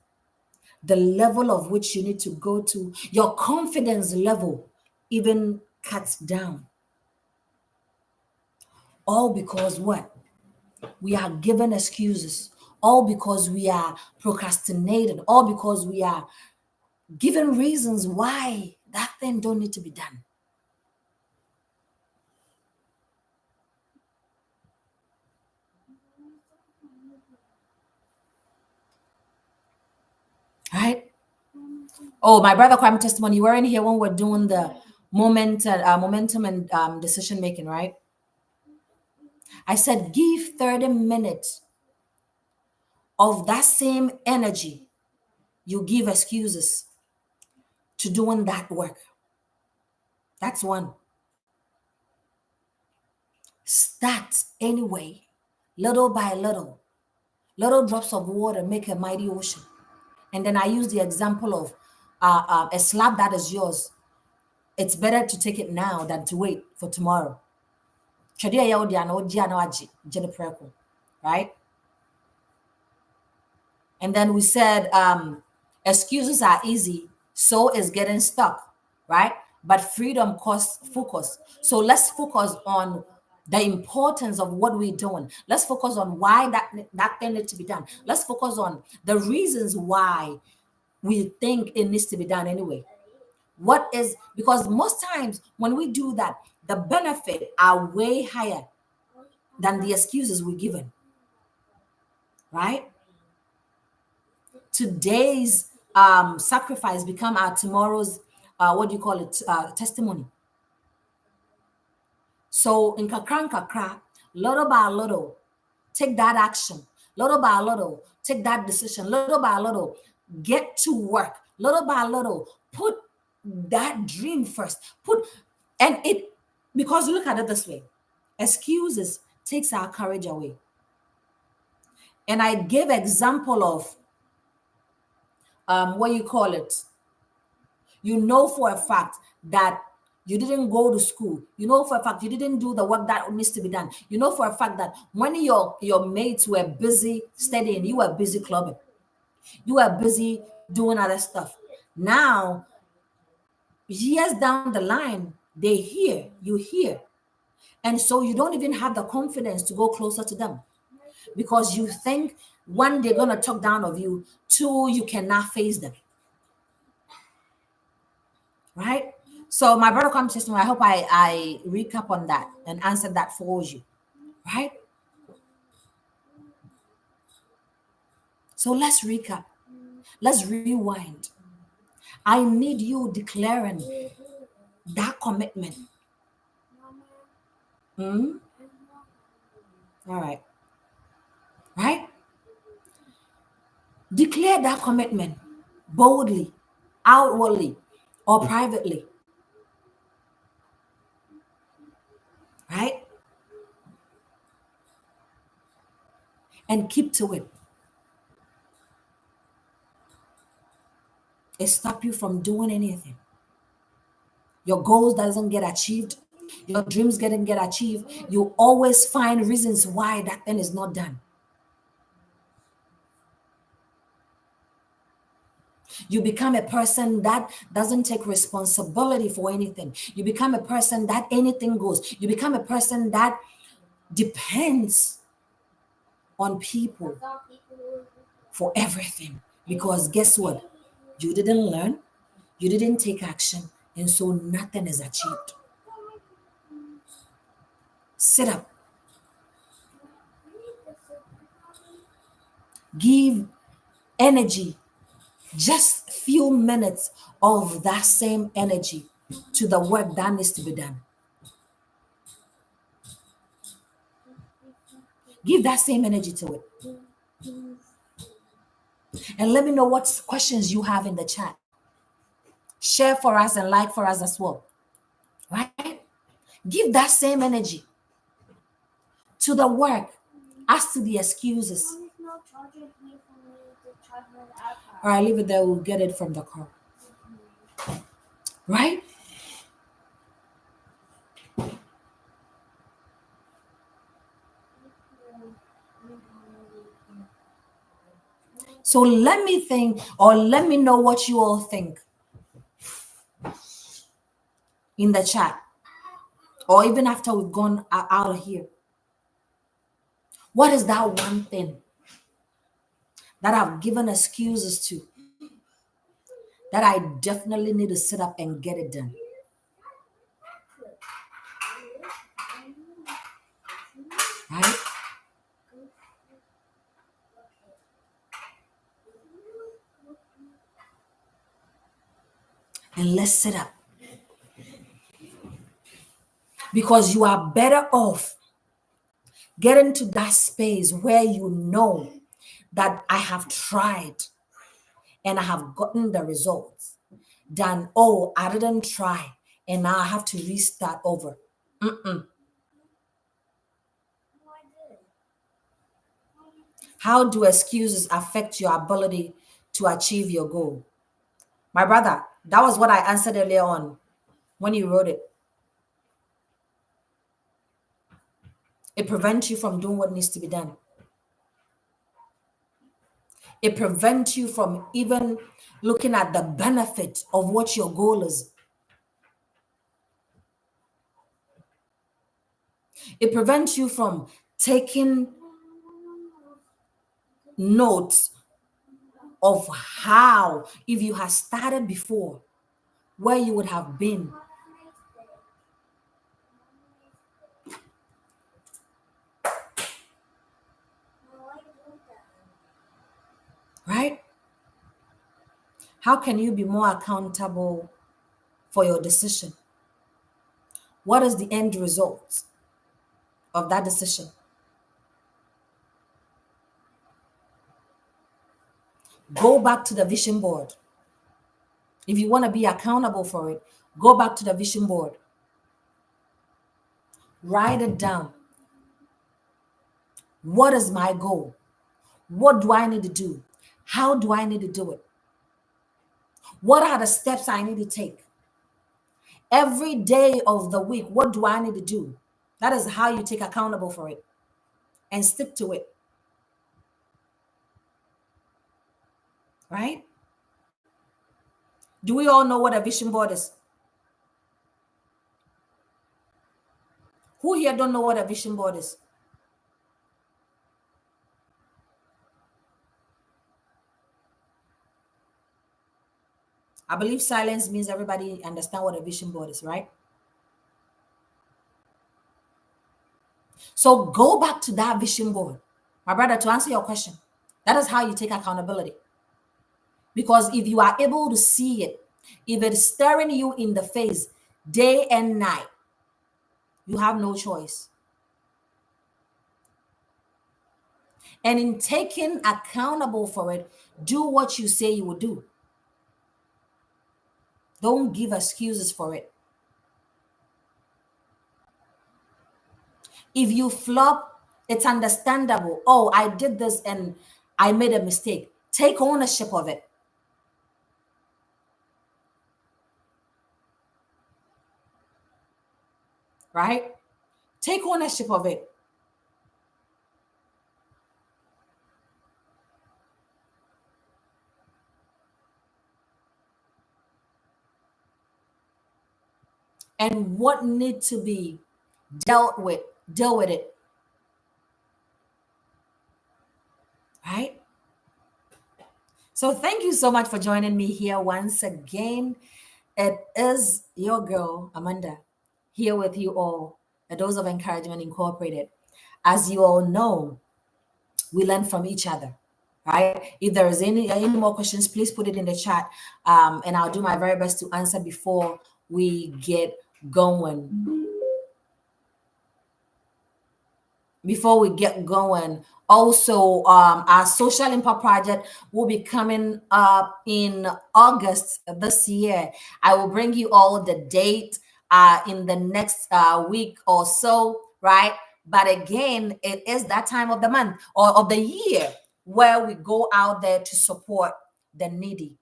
the level of which you need to go to, your confidence level even cuts down. All because what? We are given excuses. All because we are procrastinating. All because we are given reasons why that thing don't need to be done. Right? Oh, my brother Kwame testimony. You weren't here when we're doing the momentum and decision making, right? I said give 30 minutes of that same energy you give excuses to doing that work. That's one. Start anyway, little by little. Little drops of water make a mighty ocean. And then I use the example of a slab that is yours. It's better to take it now than to wait for tomorrow. Right? And then we said excuses are easy, so is getting stuck, right? But freedom costs focus. So let's focus on the importance of what we're doing. Let's focus on why that thing needs to be done. Let's focus on the reasons why we think it needs to be done anyway. What is, because most times when we do that, the benefit are way higher than the excuses we're given, right? Today's sacrifice become our tomorrow's what do you call it, testimony. So in kakra kakra, little by little, take that action. Little by little, take that decision. Little by little, get to work. Little by little, put that dream first. Put, and it, because look at it this way, excuses takes our courage away. And I gave example of what you call it. You know for a fact that you didn't go to school. You know for a fact you didn't do the work that needs to be done. You know for a fact that when your mates were busy studying, you were busy clubbing. You were busy doing other stuff. Now, years down the line, they hear, you hear. And so you don't even have the confidence to go closer to them because you think, one, they're going to talk down of you, two, you cannot face them. Right? So my brother comes to me. I hope I recap on that and answer that for you. Right? So let's recap. Let's rewind. I need you declaring that commitment. Hmm? All right. Right? Declare that commitment boldly, outwardly, or privately. Right? And keep to it. It stop you from doing anything. Your goals doesn't get achieved. Your dreams didn't get achieved. You always find reasons why that thing is not done. You become a person that doesn't take responsibility for anything. You become a person that anything goes. You become a person that depends on people for everything. Because guess what? You didn't learn, you didn't take action, and so nothing is achieved. Sit up. Give energy, just few minutes of that same energy to the work that needs to be done. Give that same energy to it. And let me know what questions you have in the chat. Share for us and like for us as well. Right? Give that same energy to the work as to the excuses. All right, leave it there. We'll get it from the car. Right? So let me think, or let me know what you all think in the chat, or even after we've gone out of here. What is that one thing that I've given excuses to that I definitely need to sit up and get it done? Right? And let's sit up. Because you are better off getting to that space where you know that I have tried and I have gotten the results than, oh, I didn't try and now I have to restart over. How do excuses affect your ability to achieve your goal? My brother, that was what I answered earlier on when you wrote it. It prevents you from doing what needs to be done. It prevents you from even looking at the benefit of what your goal is. It prevents you from taking notes of how, if you had started before, where you would have been. Right? How can you be more accountable for your decision? What is the end result of that decision? Go back to the vision board. If you want to be accountable for it, go back to the vision board. Write it down. What is my goal? What do I need to do? How do I need to do it? What are the steps I need to take? Every day of the week, what do I need to do? That is how you take accountable for it and stick to it. Right? Do we all know what a vision board is? Who here don't know what a vision board is? I believe silence means everybody understand what a vision board is, right? So go back to that vision board. My brother, to answer your question, that is how you take accountability. Because if you are able to see it, if it's staring you in the face day and night, you have no choice. And in taking accountable for it, do what you say you will do. Don't give excuses for it. If you flop, it's understandable. Oh, I did this and I made a mistake. Take ownership of it. Right? Take ownership of it. And what need to be dealt with, deal with it. Right? So thank you so much for joining me here once again. It is your girl, Amanda, here with you all, a Dose of Encouragement Incorporated. As you all know, we learn from each other, right? If there is any more questions, please put it in the chat, and I'll do my very best to answer before we get going. Also, our social impact project will be coming up in August this year. I will bring you all the date in the next week or so, right? But again, it is that time of the month or of the year where we go out there to support the needy,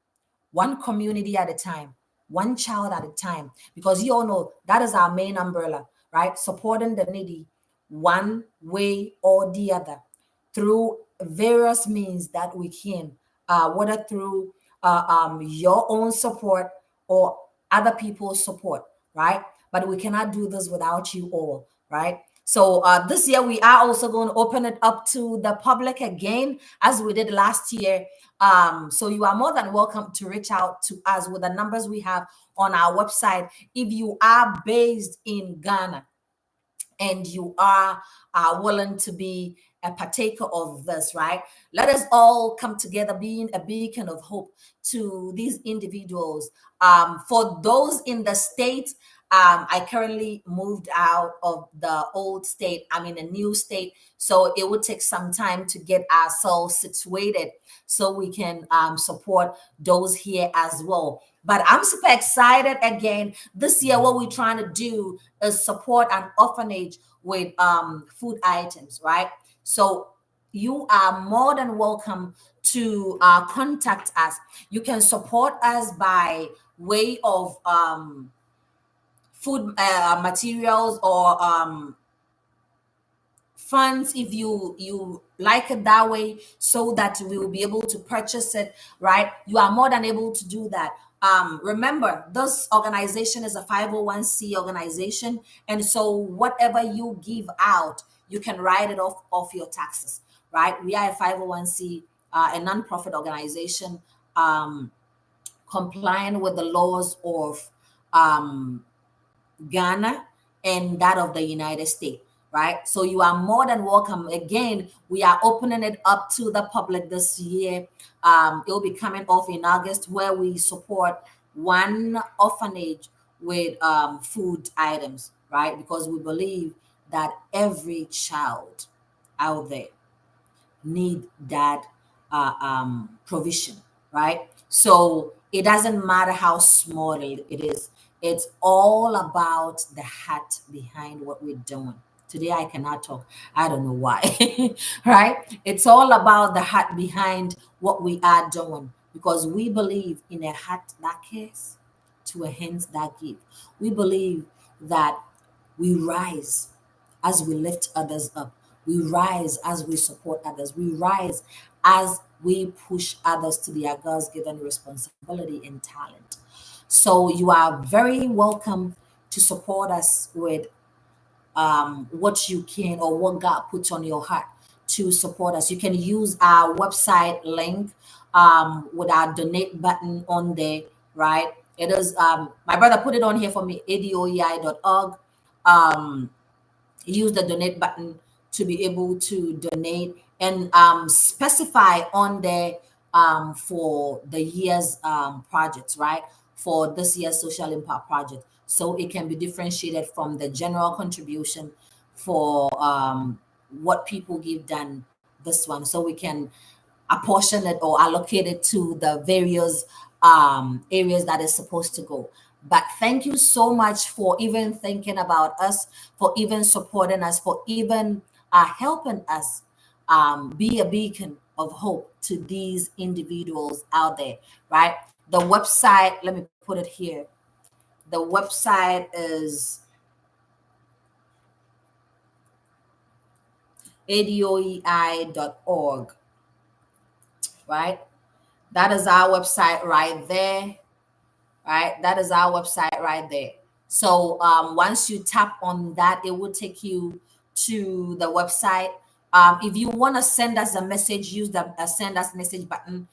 one community at a time, one child at a time, because you all know that is our main umbrella, right? Supporting the needy one way or the other through various means that we can, whether through your own support or other people's support, right? But we cannot do this without you all, right? So this year we are also going to open it up to the public again, as we did last year. So you are more than welcome to reach out to us with the numbers we have on our website. If you are based in Ghana and you are willing to be a partaker of this, right? Let us all come together, being a beacon of hope to these individuals. For those in the state, I currently moved out of the old state. I'm in a new state, so it would take some time to get ourselves situated so we can support those here as well. But I'm super excited again. This year, what we're trying to do is support an orphanage with food items, right? So you are more than welcome to contact us. You can support us by way of food materials or funds if you like it that way, so that we will be able to purchase it, right? You are more than able to do that. Remember, this organization is a 501c organization, and so whatever you give out, you can write it off your taxes, right? We are a 501c, a non-profit organization, um, compliant with the laws of um, Ghana and that of the United States, right? So you are more than welcome. Again, we are opening it up to the public this year. It will be coming off in August, where we support one orphanage with food items, right? Because we believe that every child out there need that provision, right? So it doesn't matter how small it is. It's all about the heart behind what we're doing. Today I cannot talk. I don't know why, right? It's all about the heart behind what we are doing, because we believe in a heart that cares to a hands that give. We believe that we rise as we lift others up. We rise as we support others. We rise as we push others to their God's given responsibility and talent. So you are very welcome to support us with what you can or what God puts on your heart to support us. You can use our website link with our donate button on there, right? It is my brother put it on here for me, adoei.org. Um, Use the donate button to be able to donate, and specify on there for the year's projects, right? For this year's social impact project. So it can be differentiated from the general contribution for what people give done this one. So we can apportion it or allocate it to the various areas that is supposed to go. But thank you so much for even thinking about us, for even supporting us, for even helping us be a beacon of hope to these individuals out there, right? The website, let me put it here. The website is adoei.org, right? That is our website right there, right? That is our website right there. So once you tap on that, it will take you to the website. If you want to send us a message, use the send us message button.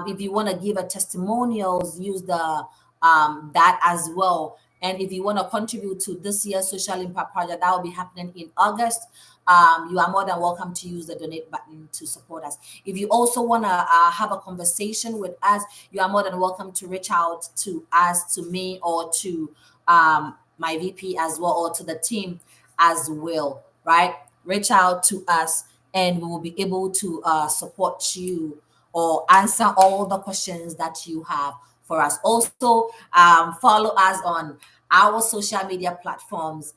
If you want to give a testimonials, use the that as well. And if you want to contribute to this year's social impact project, that will be happening in August. You are more than welcome to use the donate button to support us. If you also want to have a conversation with us, you are more than welcome to reach out to us, to me, or to my VP as well, or to the team as well, right? Reach out to us and we will be able to support you or answer all the questions that you have for us. Also, follow us on our social media platforms.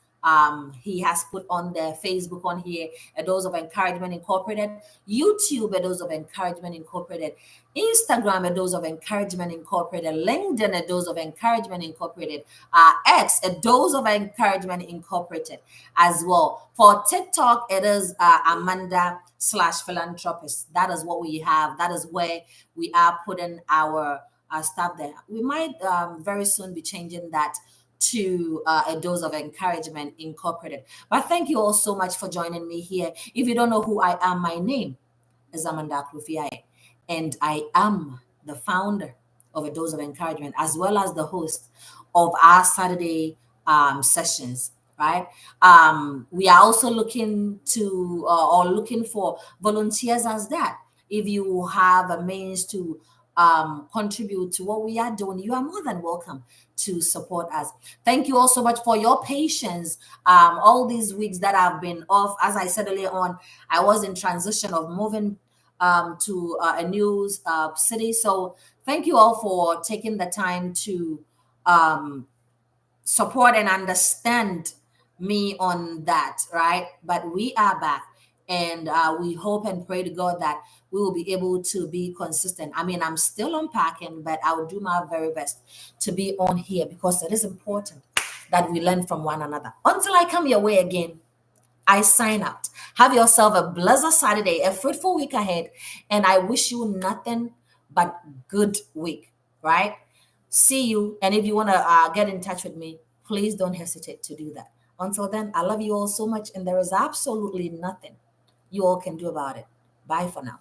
He has put on the Facebook on here, a Dose of Encouragement Incorporated, YouTube, a Dose of Encouragement Incorporated, Instagram, a Dose of Encouragement Incorporated, LinkedIn, a Dose of Encouragement Incorporated, X, a Dose of Encouragement Incorporated as well. For TikTok, it is Amanda/philanthropist. That is what we have. That is where we are putting our stuff there. We might very soon be changing that to a Dose of Encouragement Incorporated. But thank you all so much for joining me here. If you don't know who I am, my name is Amanda Akrufiaye, and I am the founder of a Dose of Encouragement, as well as the host of our Saturday sessions. Right. We are also looking to or looking for volunteers as that. If you have a means to contribute to what we are doing, you are more than welcome to support us. Thank you all so much for your patience. All these weeks that I've been off, as I said earlier on, I was in transition of moving to a new city. So thank you all for taking the time to support and understand me on that, right? But we are back And we hope and pray to God that we will be able to be consistent. I mean, I'm still unpacking, but I will do my very best to be on here because it is important that we learn from one another. Until I come your way again, I sign out. Have yourself a blessed Saturday, a fruitful week ahead, and I wish you nothing but good week, right? See you. And if you want to get in touch with me, please don't hesitate to do that. Until then, I love you all so much, and there is absolutely nothing you all can do about it. Bye for now.